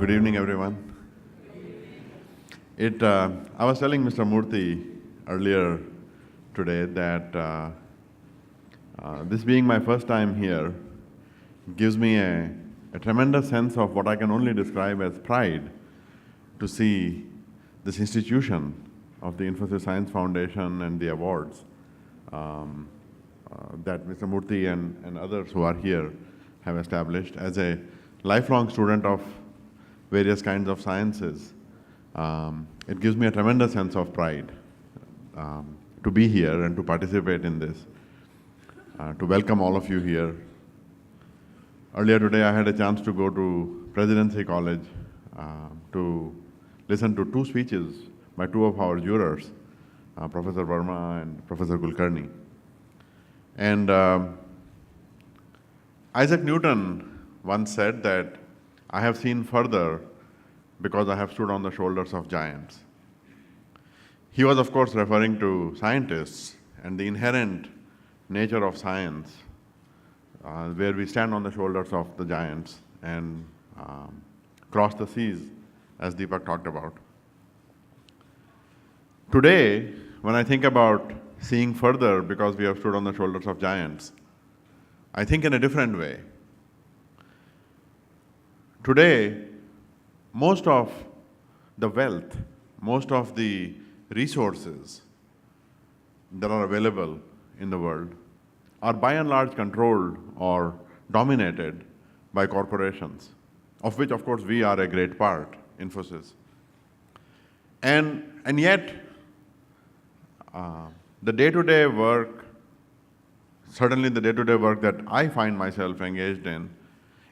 Good evening, everyone. I was telling Mr. Murthy earlier today that this being my first time here gives me a tremendous sense of what I can only describe as pride to see this institution of the Infosys Science Foundation and the awards that Mr. Murthy and others who are here have established. As a lifelong student of various kinds of sciences, it gives me a tremendous sense of pride to be here and to participate in this, to welcome all of you here. Earlier today, I had a chance to go to Presidency College to listen to two speeches by two of our jurors, Professor Verma and Professor Kulkarni. And Isaac Newton once said that I have seen further because I have stood on the shoulders of giants. He was, of course, referring to scientists and the inherent nature of science, where we stand on the shoulders of the giants and cross the seas, as Deepak talked about. Today, when I think about seeing further because we have stood on the shoulders of giants, I think in a different way. Today, most of the wealth, most of the resources that are available in the world are by and large controlled or dominated by corporations, of which, of course, we are a great part, Infosys. And yet, the day-to-day work, certainly the day-to-day work that I find myself engaged in,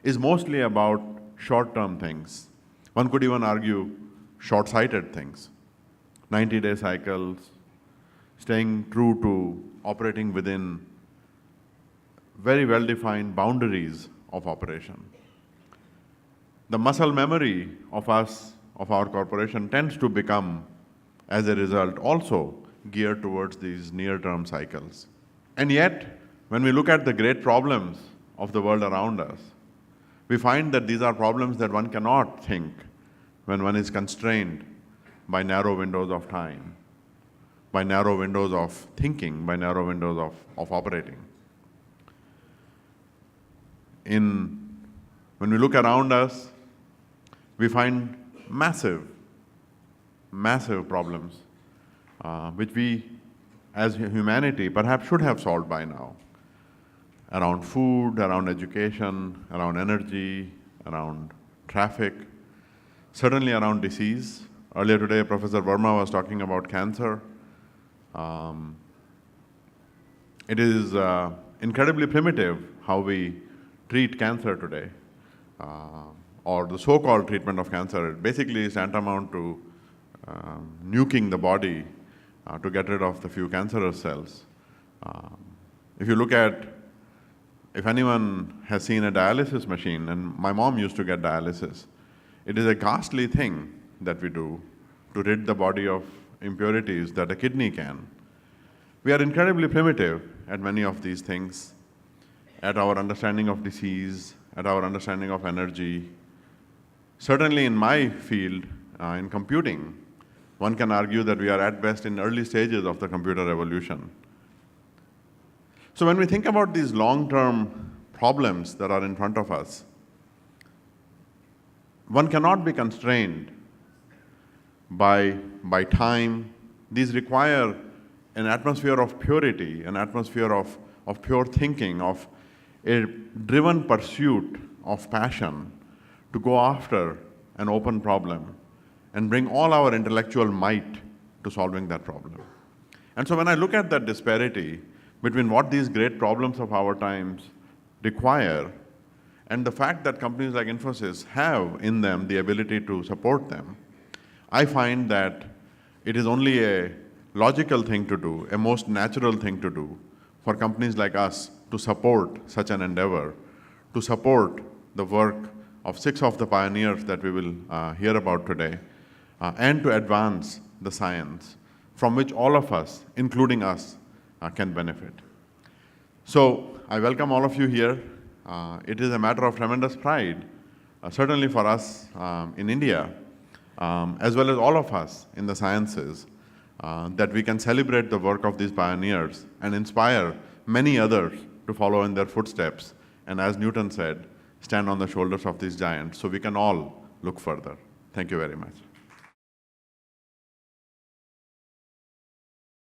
is mostly about short-term things. One could even argue short-sighted things. 90-day cycles, staying true to operating within very well-defined boundaries of operation. The muscle memory of us, of our corporation, tends to become, as a result, also geared towards these near-term cycles. And yet, when we look at the great problems of the world around us, we find that these are problems that one cannot think when one is constrained by narrow windows of time, by narrow windows of thinking, by narrow windows of operating. When we look around us, we find massive problems, which we, as humanity, perhaps should have solved by now. Around food, around education, around energy, around traffic, certainly around disease. Earlier today, Professor Verma was talking about cancer. It is incredibly primitive how we treat cancer today, or the so-called treatment of cancer. It basically is tantamount to nuking the body to get rid of the few cancerous cells. If you look at, if anyone has seen a dialysis machine, and my mom used to get dialysis, it is a ghastly thing that we do to rid the body of impurities that a kidney can. We are incredibly primitive at many of these things, at our understanding of disease, at our understanding of energy. Certainly in my field, in computing, one can argue that we are at best in early stages of the computer revolution. So when we think about these long-term problems that are in front of us, one cannot be constrained by time. These require an atmosphere of purity, an atmosphere of pure thinking, of a driven pursuit of passion to go after an open problem and bring all our intellectual might to solving that problem. And so when I look at that disparity between what these great problems of our times require and the fact that companies like Infosys have in them the ability to support them, I find that it is only a logical thing to do, a most natural thing to do for companies like us to support such an endeavor, to support the work of 6 of the pioneers that we will hear about today, and to advance the science from which all of us, including us, can benefit. So I welcome all of you here. It is a matter of tremendous pride certainly for us in India, as well as all of us in the sciences, that we can celebrate the work of these pioneers and inspire many others to follow in their footsteps. And as Newton said, stand on the shoulders of these giants so we can all look further. Thank you very much.